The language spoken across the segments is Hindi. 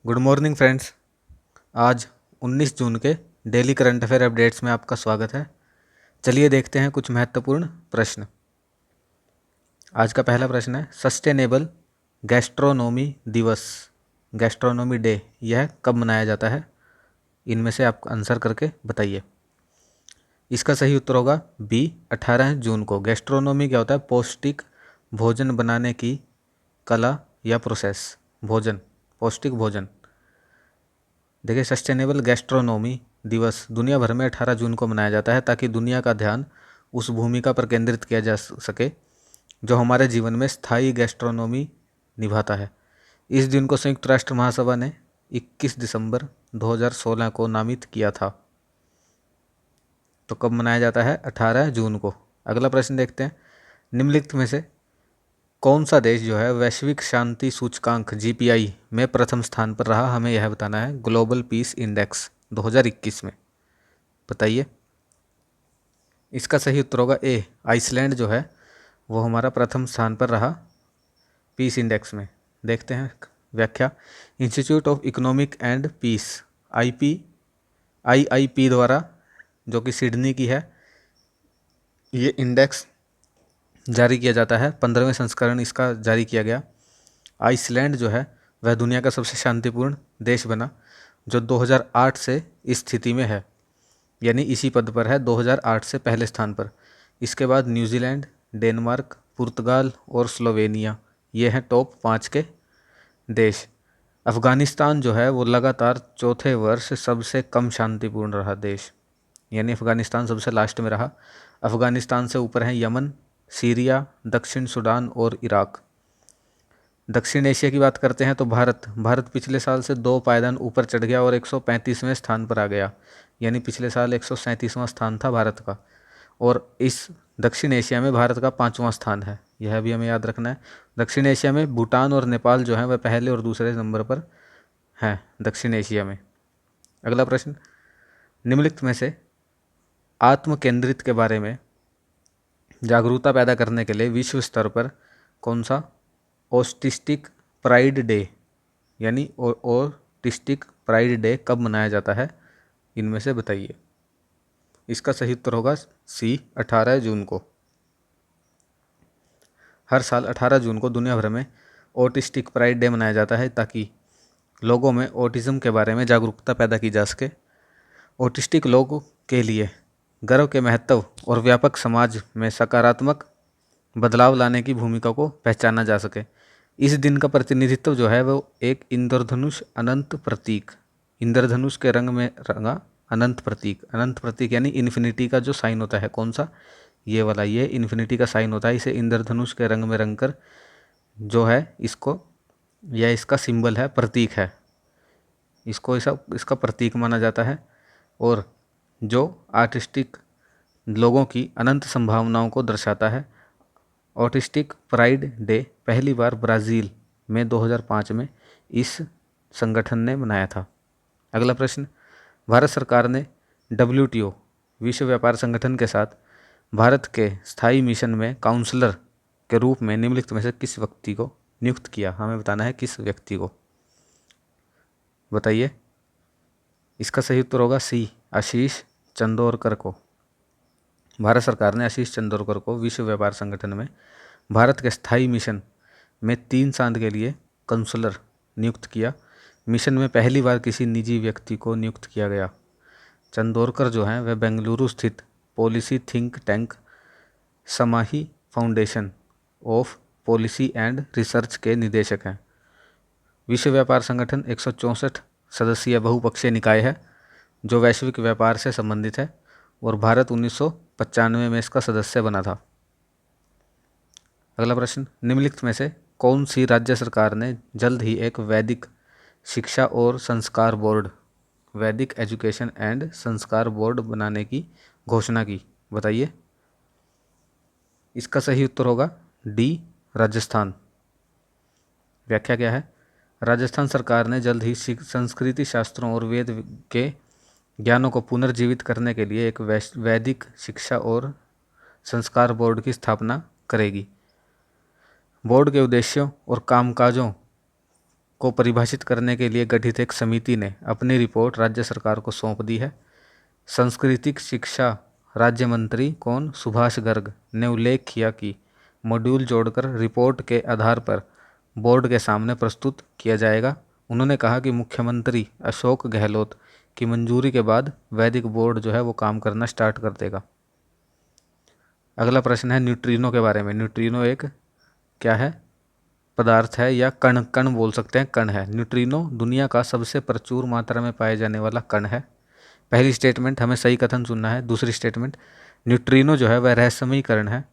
Good morning friends. आज 19 जून के डेली करंट अफेयर अपडेट्स में आपका स्वागत है। चलिए देखते हैं कुछ महत्वपूर्ण प्रश्न। आज का पहला प्रश्न है, सस्टेनेबल गैस्ट्रोनोमी दिवस, गैस्ट्रोनोमी डे, यह कब मनाया जाता है? इनमें से आप आंसर करके बताइए। इसका सही उत्तर होगा बी, 18 जून को। गैस्ट्रोनोमी क्या होता है? पौष्टिक भोजन बनाने की कला या प्रोसेस, भोजन, पौष्टिक भोजन। देखिए, सस्टेनेबल गैस्ट्रोनोमी दिवस दुनिया भर में 18 जून को मनाया जाता है ताकि दुनिया का ध्यान उस भूमिका पर केंद्रित किया जा सके जो हमारे जीवन में स्थायी गैस्ट्रोनोमी निभाता है। इस दिन को संयुक्त राष्ट्र महासभा ने 21 दिसंबर 2016 को नामित किया था। तो कब मनाया जाता है? 18 जून को। अगला प्रश्न देखते हैं, निम्नलिखित में से कौन सा देश जो है वैश्विक शांति सूचकांक जीपीआई में प्रथम स्थान पर रहा? हमें यह बताना है। ग्लोबल पीस इंडेक्स 2021 में, बताइए। इसका सही उत्तर होगा ए, आइसलैंड जो है वो हमारा प्रथम स्थान पर रहा पीस इंडेक्स में। देखते हैं व्याख्या। Institute of economic and peace, IIP द्वारा, जो कि सिडनी की है, ये इंडेक्स जारी किया जाता है। 15वें संस्करण इसका जारी किया गया। आइसलैंड जो है वह दुनिया का सबसे शांतिपूर्ण देश बना, जो 2008 से इस स्थिति में है, यानी इसी पद पर है 2008 से पहले स्थान पर। इसके बाद न्यूजीलैंड, डेनमार्क, पुर्तगाल और स्लोवेनिया, ये हैं टॉप 5 के देश। अफ़गानिस्तान जो है वो लगातार चौथे वर्ष सबसे कम शांतिपूर्ण रहा देश, यानी अफ़गानिस्तान सबसे लास्ट में रहा। अफ़गानिस्तान से ऊपर हैं यमन, सीरिया, दक्षिण सूडान और इराक। दक्षिण एशिया की बात करते हैं तो भारत पिछले साल से 2 पायदान ऊपर चढ़ गया और 135वें स्थान पर आ गया, यानी पिछले साल 137वां स्थान था भारत का, और इस दक्षिण एशिया में भारत का 5वां स्थान है। यह भी हमें याद रखना है। दक्षिण एशिया में भूटान और नेपाल जो है वह पहले और दूसरे नंबर पर हैं दक्षिण एशिया में। अगला प्रश्न, निम्नलिखित में से आत्म केंद्रित के बारे में जागरूकता पैदा करने के लिए विश्व स्तर पर कौन सा ऑटिस्टिक प्राइड डे, यानी ऑटिस्टिक प्राइड डे कब मनाया जाता है? इनमें से बताइए। इसका सही उत्तर होगा सी, 18 जून को। हर साल 18 जून को दुनिया भर में ऑटिस्टिक प्राइड डे मनाया जाता है ताकि लोगों में ऑटिज्म के बारे में जागरूकता पैदा की जा सके। ऑटिस्टिक लोगों के लिए गर्व के महत्व और व्यापक समाज में सकारात्मक बदलाव लाने की भूमिका को पहचाना जा सके। इस दिन का प्रतिनिधित्व जो है वो एक इंद्रधनुष अनंत प्रतीक, इंद्रधनुष के रंग में रंगा अनंत प्रतीक, अनंत प्रतीक यानी इन्फिनिटी का जो साइन होता है, कौन सा? ये वाला, ये इन्फिनिटी का साइन होता है। इसे इंद्रधनुष के रंग में रंग कर जो है इसको, यह इसका सिंबल है, प्रतीक है, इसको इसका प्रतीक माना जाता है, और जो आर्टिस्टिक लोगों की अनंत संभावनाओं को दर्शाता है। ऑटिस्टिक प्राइड डे पहली बार ब्राज़ील में 2005 में इस संगठन ने मनाया था। अगला प्रश्न, भारत सरकार ने WTO, विश्व व्यापार संगठन के साथ भारत के स्थायी मिशन में काउंसलर के रूप में निम्नलिखित में से किस व्यक्ति को नियुक्त किया? हमें बताना है किस व्यक्ति को, बताइए। इसका सही उत्तर होगा सी, आशीष चंदोरकर को। भारत सरकार ने आशीष चंदोरकर को विश्व व्यापार संगठन में भारत के स्थायी मिशन में 3 साल के लिए काउंसलर नियुक्त किया। मिशन में पहली बार किसी निजी व्यक्ति को नियुक्त किया गया। चंदोरकर जो हैं वह बेंगलुरु स्थित पॉलिसी थिंक टैंक समाही foundation of policy and research के निदेशक हैं। विश्व व्यापार संगठन 164 सदस्यीय बहुपक्षीय निकाय है जो वैश्विक व्यापार से संबंधित है, और भारत 1995 में इसका सदस्य बना था। अगला प्रश्न, निम्नलिखित में से कौन सी राज्य सरकार ने जल्द ही एक वैदिक शिक्षा और संस्कार बोर्ड, वैदिक एजुकेशन एंड संस्कार बोर्ड बनाने की घोषणा की? बताइए। इसका सही उत्तर होगा डी, राजस्थान। व्याख्या क्या है? राजस्थान सरकार ने जल्द ही संस्कृति शास्त्रों और वेद के ज्ञानों को पुनर्जीवित करने के लिए एक वैदिक शिक्षा और संस्कार बोर्ड की स्थापना करेगी। बोर्ड के उद्देश्यों और कामकाजों को परिभाषित करने के लिए गठित एक समिति ने अपनी रिपोर्ट राज्य सरकार को सौंप दी है। सांस्कृतिक शिक्षा राज्य मंत्री कौन? सुभाष गर्ग ने उल्लेख किया कि मॉड्यूल जोड़कर रिपोर्ट के आधार पर बोर्ड के सामने प्रस्तुत किया जाएगा। उन्होंने कहा कि मुख्यमंत्री अशोक गहलोत की मंजूरी के बाद वैदिक बोर्ड जो है वो काम करना स्टार्ट कर देगा। अगला प्रश्न है न्यूट्रिनो के बारे में। न्यूट्रिनो एक क्या है? पदार्थ है या कण, कण बोल सकते हैं, कण है। न्यूट्रिनो दुनिया का सबसे प्रचुर मात्रा में पाए जाने वाला कण है। पहली स्टेटमेंट हमें सही कथन चुनना है। दूसरी स्टेटमेंट, न्यूट्रिनो जो है वह रहस्यमयी कण है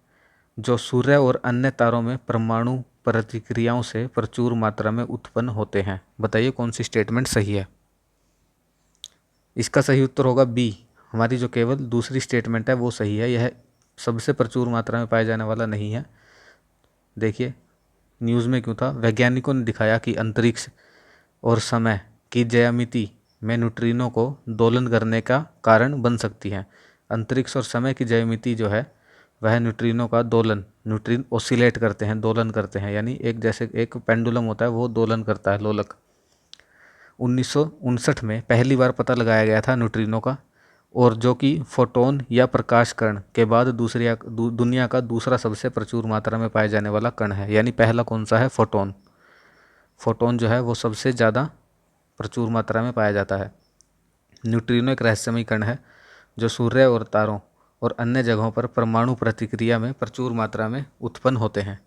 जो सूर्य और अन्य तारों में परमाणु प्रतिक्रियाओं से प्रचुर मात्रा में उत्पन्न होते हैं। बताइए कौन सी स्टेटमेंट सही है? इसका सही उत्तर होगा बी। हमारी जो केवल दूसरी स्टेटमेंट है वो सही है। यह सबसे प्रचुर मात्रा में पाया जाने वाला नहीं है। देखिए न्यूज़ में क्यों था? वैज्ञानिकों ने दिखाया कि अंतरिक्ष और समय की ज्यामिति में न्यूट्रिनो को दोलन करने का कारण बन सकती है। अंतरिक्ष और समय की ज्यामिति जो है वह न्यूट्रिनो का दोलन, न्यूट्रिन ओसिलेट करते हैं, दोलन करते हैं, यानी एक जैसे एक पेंडुलम होता है वो दोलन करता है, लोलक। 1959 में पहली बार पता लगाया गया था न्यूट्रिनो का, और जो कि फोटोन या प्रकाश कण के बाद दुनिया का दूसरा सबसे प्रचुर मात्रा में पाए जाने वाला कण है। यानी पहला कौन सा है? फोटोन। फोटोन जो है वो सबसे ज़्यादा प्रचुर मात्रा में पाया जाता है। न्यूट्रिनो एक रहस्यमयी कण है जो सूर्य और तारों और अन्य जगहों पर परमाणु प्रतिक्रिया में प्रचुर मात्रा में उत्पन्न होते हैं।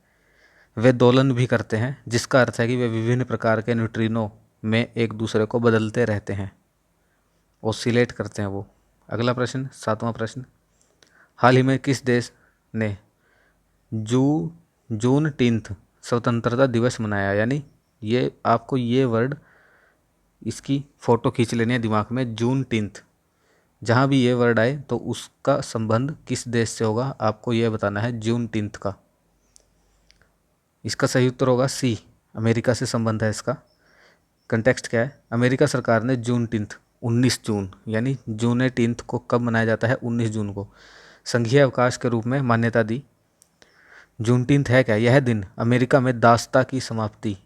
वे दोलन भी करते हैं, जिसका अर्थ है कि वे विभिन्न प्रकार के न्यूट्रिनो में एक दूसरे को बदलते रहते हैं, ओसिलेट करते हैं वो। अगला प्रश्न, 7वां प्रश्न, हाल ही में किस देश ने जून 10 स्वतंत्रता दिवस मनाया? यानी ये आपको ये वर्ड, इसकी फ़ोटो खींच लेनी है दिमाग में। जून 10, जहाँ भी ये वर्ड आए तो उसका संबंध किस देश से होगा आपको ये बताना है, जून 10 का। इसका सही उत्तर होगा सी, अमेरिका से संबंध है इसका। कंटेक्स्ट क्या है? अमेरिका सरकार ने जून 10, 19 जून, यानी जून 10 को कब मनाया जाता है? 19 जून को संघीय अवकाश के रूप में मान्यता दी। जून 10 है क्या? यह दिन अमेरिका में दासता की समाप्ति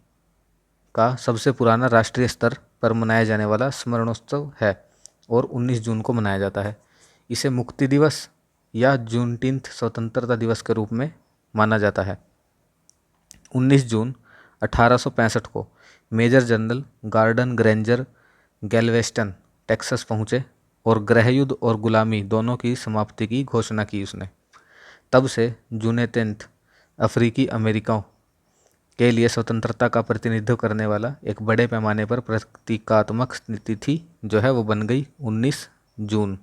का सबसे पुराना राष्ट्रीय स्तर पर मनाया जाने वाला स्मरणोत्सव है और 19 जून को मनाया जाता है। इसे मुक्ति दिवस या जून 10 स्वतंत्रता दिवस के रूप में माना जाता है। 19 जून 1865 को major general Gordon Granger Galveston Texas पहुँचे और गृहयुद्ध और गुलामी दोनों की समाप्ति की घोषणा की उसने। तब से जून 10 अफ्रीकी अमेरिकाओं के लिए स्वतंत्रता का प्रतिनिधित्व करने वाला एक बड़े पैमाने पर प्रतीकात्मक तिथि जो है वो बन गई 19 जून,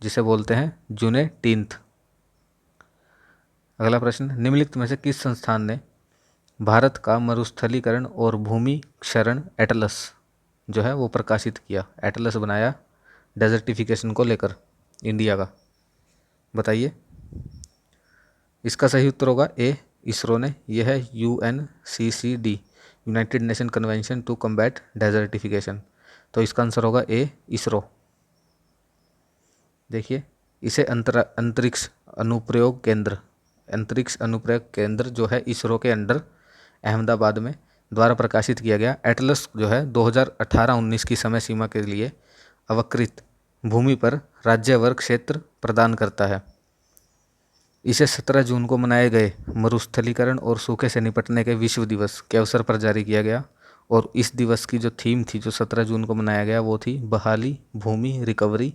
जिसे बोलते हैं जून 10। अगला प्रश्न, निम्नलिखित में से किस संस्थान ने भारत का मरुस्थलीकरण और भूमि क्षरण एटलस जो है वो प्रकाशित किया? एटलस बनाया डेजर्टिफिकेशन को लेकर इंडिया का। बताइए इसका सही उत्तर होगा ए, इसरो ने। यह है UNCCD, united nation convention to combat desertification. तो इसका आंसर होगा ए, इसरो। देखिए इसे अंतरिक्ष अनुप्रयोग केंद्र जो है इसरो के अंडर अहमदाबाद में द्वारा प्रकाशित किया गया। एटलस जो है 2018-19 की समय सीमा के लिए अवकृत भूमि पर राज्यवार क्षेत्र प्रदान करता है। इसे 17 जून को मनाए गए मरुस्थलीकरण और सूखे से निपटने के विश्व दिवस के अवसर पर जारी किया गया, और इस दिवस की जो थीम थी जो 17 जून को मनाया गया वो थी बहाली, भूमि, रिकवरी।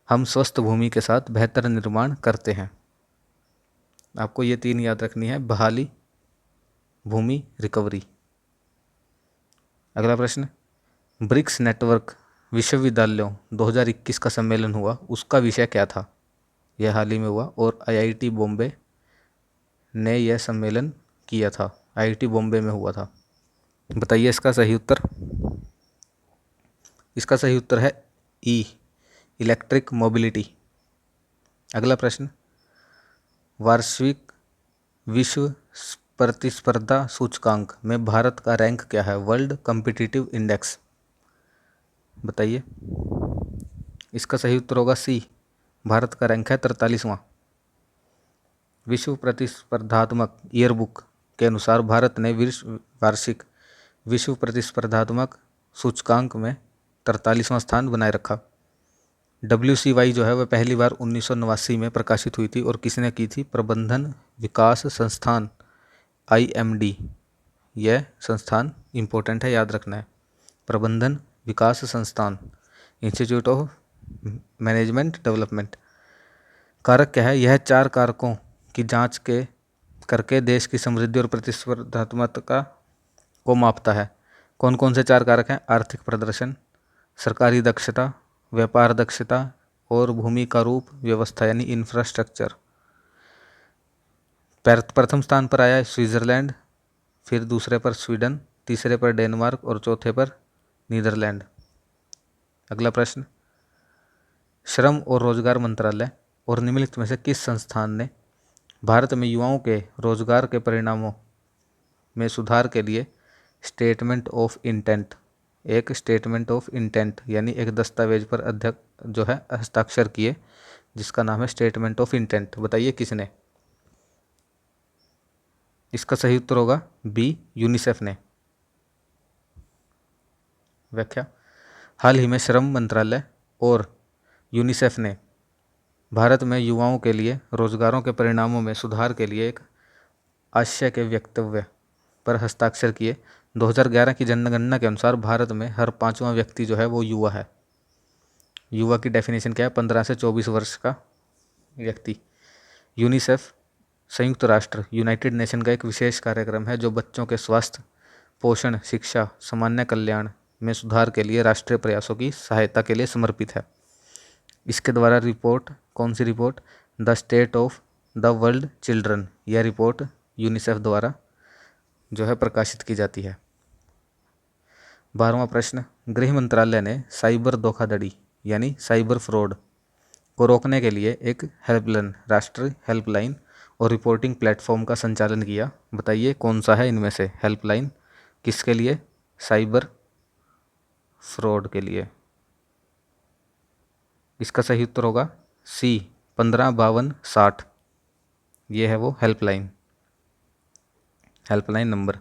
हम स्वस्थ भूमि के साथ बेहतर निर्माण करते हैं। आपको ये 3 याद रखनी है, बहाली, भूमि, रिकवरी। अगला प्रश्न, ब्रिक्स नेटवर्क विश्वविद्यालयों 2021 का सम्मेलन हुआ, उसका विषय क्या था? यह हाल ही में हुआ और IIT बॉम्बे ने यह सम्मेलन किया था, IIT बॉम्बे में हुआ था। बताइए इसका सही उत्तर। इसका सही उत्तर है ई, इलेक्ट्रिक मोबिलिटी। अगला प्रश्न, वार्षिक विश्व प्रतिस्पर्धा सूचकांक में भारत का रैंक क्या है? World competitive index. बताइए इसका सही उत्तर होगा सी, भारत का रैंक है 43वां। विश्व प्रतिस्पर्धात्मक ईयरबुक के अनुसार भारत ने वार्षिक विश्व प्रतिस्पर्धात्मक सूचकांक में 43वां स्थान बनाए रखा। WCY जो है वह पहली बार 1989 में प्रकाशित हुई थी और किसने की थी? प्रबंधन विकास संस्थान IMD। यह संस्थान इम्पोर्टेंट है, याद रखना है। प्रबंधन विकास संस्थान, इंस्टीट्यूट ऑफ मैनेजमेंट डेवलपमेंट। कारक क्या है? यह 4 कारकों की जांच करके देश की समृद्धि और प्रतिस्पर्धात्मकता को मापता है। कौन कौन से 4 कारक हैं? आर्थिक प्रदर्शन, सरकारी दक्षता, व्यापार दक्षता और भूमि का रूप व्यवस्था यानी इंफ्रास्ट्रक्चर। प्रथम स्थान पर आया है स्विट्जरलैंड, फिर दूसरे पर स्वीडन, तीसरे पर डेनमार्क और चौथे पर नीदरलैंड। अगला प्रश्न, श्रम और रोजगार मंत्रालय और निम्नलिखित में से किस संस्थान ने भारत में युवाओं के रोजगार के परिणामों में सुधार के लिए स्टेटमेंट ऑफ इंटेंट, एक स्टेटमेंट ऑफ इंटेंट यानी एक दस्तावेज पर अध्यक्ष जो है हस्ताक्षर किए, जिसका नाम है स्टेटमेंट ऑफ इंटेंट। बताइए किसने? इसका सही उत्तर होगा बी, यूनिसेफ ने। व्याख्या, हाल ही में श्रम मंत्रालय और यूनिसेफ ने भारत में युवाओं के लिए रोजगारों के परिणामों में सुधार के लिए एक आशय के वक्तव्य पर हस्ताक्षर किए। 2011 की जनगणना के अनुसार भारत में हर 5वां व्यक्ति जो है वो युवा है। युवा की डेफिनेशन क्या है? 15 से 24 वर्ष का व्यक्ति। यूनिसेफ संयुक्त राष्ट्र यूनाइटेड नेशन का एक विशेष कार्यक्रम है जो बच्चों के स्वास्थ्य, पोषण, शिक्षा, सामान्य कल्याण में सुधार के लिए राष्ट्रीय प्रयासों की सहायता के लिए समर्पित है। इसके द्वारा रिपोर्ट, कौन सी report? The state of the world children, यह रिपोर्ट यूनिसेफ द्वारा जो है प्रकाशित की जाती है। 12वां प्रश्न, गृह मंत्रालय ने साइबर धोखाधड़ी यानी साइबर फ्रॉड को रोकने के लिए एक हेल्पलाइन, राष्ट्रीय हेल्पलाइन और रिपोर्टिंग प्लेटफॉर्म का संचालन किया। बताइए कौन सा है इनमें से? हेल्पलाइन किसके लिए? साइबर फ्रॉड के लिए। इसका सही उत्तर होगा सी, 155260। ये है वो हेल्पलाइन नंबर।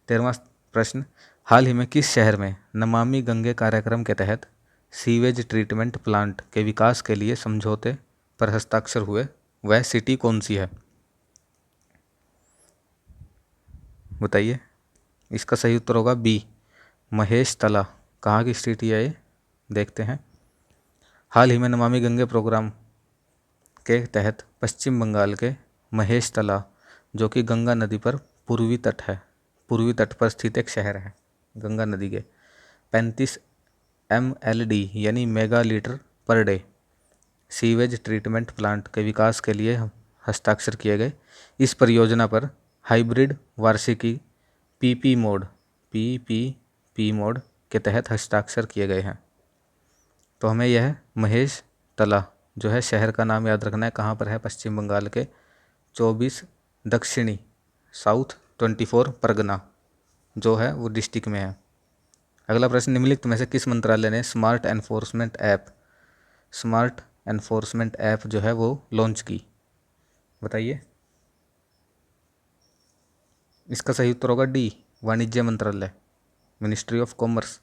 13वां प्रश्न, हाल ही में किस शहर में नमामि गंगे कार्यक्रम के तहत सीवेज ट्रीटमेंट प्लांट के विकास के लिए समझौते पर हस्ताक्षर हुए? वह सिटी कौन सी है? बताइए। इसका सही उत्तर होगा बी, महेश तला। कहाँ की सिटी है ये? देखते हैं। हाल ही में नमामि गंगे प्रोग्राम के तहत पश्चिम बंगाल के महेश तला, जो कि गंगा नदी पर पूर्वी तट पर स्थित एक शहर है, गंगा नदी के 35 MLD यानी mega litre per day sewage treatment plant के विकास के लिए हस्ताक्षर किए गए। इस परियोजना पर हाइब्रिड वार्षिकी पीपी मोड के तहत हस्ताक्षर किए गए हैं। तो हमें यह महेश तला जो है शहर का नाम याद रखना है। कहाँ पर है? पश्चिम बंगाल के 24 दक्षिणी साउथ 24 परगना जो है वो डिस्ट्रिक्ट में है। अगला प्रश्न, निम्नलिखित में से किस मंत्रालय ने स्मार्ट एनफोर्समेंट ऐप जो है वो लॉन्च की? बताइए। इसका सही उत्तर होगा डी, वाणिज्य मंत्रालय, मिनिस्ट्री ऑफ कॉमर्स।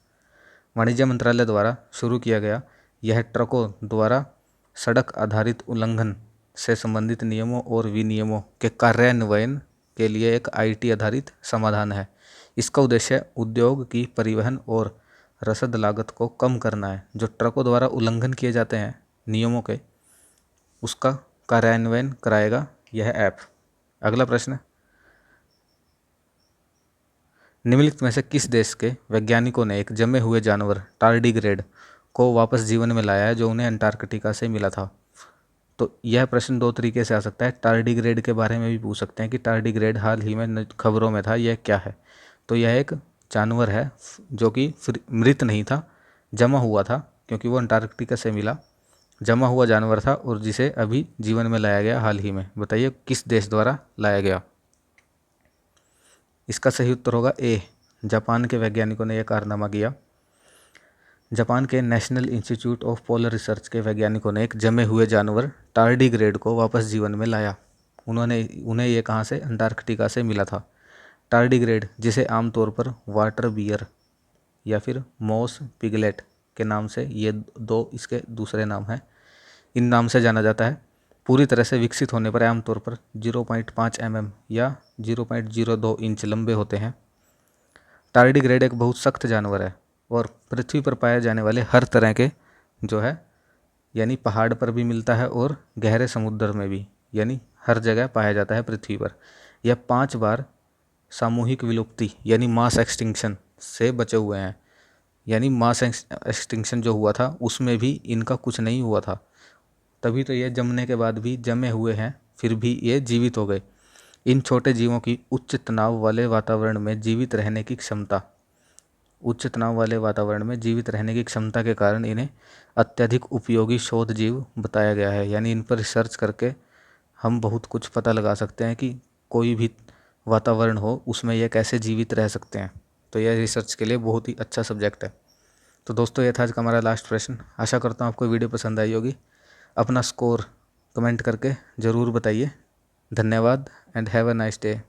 वाणिज्य मंत्रालय द्वारा शुरू किया गया यह ट्रकों द्वारा सड़क आधारित उल्लंघन से संबंधित नियमों और विनियमों के कार्यान्वयन के लिए एक IT आधारित समाधान है। इसका उद्देश्य उद्योग की परिवहन और रसद लागत को कम करना है। जो ट्रकों द्वारा उल्लंघन किए जाते हैं नियमों के, उसका कार्यान्वयन कराएगा यह ऐप। अगला प्रश्न, निम्नलिखित में से किस देश के वैज्ञानिकों ने एक जमे हुए जानवर टार्डिग्रेड को वापस जीवन में लाया है जो उन्हें अंटार्कटिका से मिला था? तो यह प्रश्न 2 तरीके से आ सकता है। टार्डिग्रेड के बारे में भी पूछ सकते हैं कि टार्डिग्रेड हाल ही में खबरों में था, यह क्या है? तो यह एक जानवर है जो कि मृत नहीं था, जमा हुआ था, क्योंकि वो अंटार्कटिका से मिला, जमा हुआ जानवर था और जिसे अभी जीवन में लाया गया हाल ही में। बताइए किस देश द्वारा लाया गया? इसका सही उत्तर होगा ए, जापान के वैज्ञानिकों ने यह कारनामा किया। जापान के national institute of polar research के वैज्ञानिकों ने एक जमे हुए जानवर टार्डिग्रेड को वापस जीवन में लाया। उन्हें ये कहाँ से? अंटार्कटिका से मिला था। टार्डिग्रेड, जिसे आमतौर पर वाटर बियर या फिर मॉस पिगलेट के नाम से, ये दो इसके दूसरे नाम हैं, इन नाम से जाना जाता है, पूरी तरह से विकसित होने पर आमतौर पर 0.5 mm या 0.02 इंच लंबे होते हैं। टार्डिग्रेड एक बहुत सख्त जानवर है और पृथ्वी पर पाए जाने वाले हर तरह के जो है यानी पहाड़ पर भी मिलता है और गहरे समुद्र में भी, यानी हर जगह पाया जाता है पृथ्वी पर। यह 5 बार सामूहिक विलुप्ति यानी मास एक्सटिंक्शन से बचे हुए हैं, यानी मास एक्सटिंक्शन जो हुआ था उसमें भी इनका कुछ नहीं हुआ था, तभी तो ये जमने के बाद भी जमे हुए हैं, फिर भी ये जीवित हो गए। इन छोटे जीवों की उच्च तनाव वाले वातावरण में जीवित रहने की क्षमता के कारण इन्हें अत्यधिक उपयोगी शोध जीव बताया गया है। यानी इन पर रिसर्च करके हम बहुत कुछ पता लगा सकते हैं कि कोई भी वातावरण हो उसमें यह कैसे जीवित रह सकते हैं। तो यह रिसर्च के लिए बहुत ही अच्छा सब्जेक्ट है। तो दोस्तों, यह था आज का हमारा लास्ट प्रश्न। आशा करता हूँ आपको वीडियो पसंद आई होगी। अपना स्कोर कमेंट करके ज़रूर बताइए। धन्यवाद and have a nice day.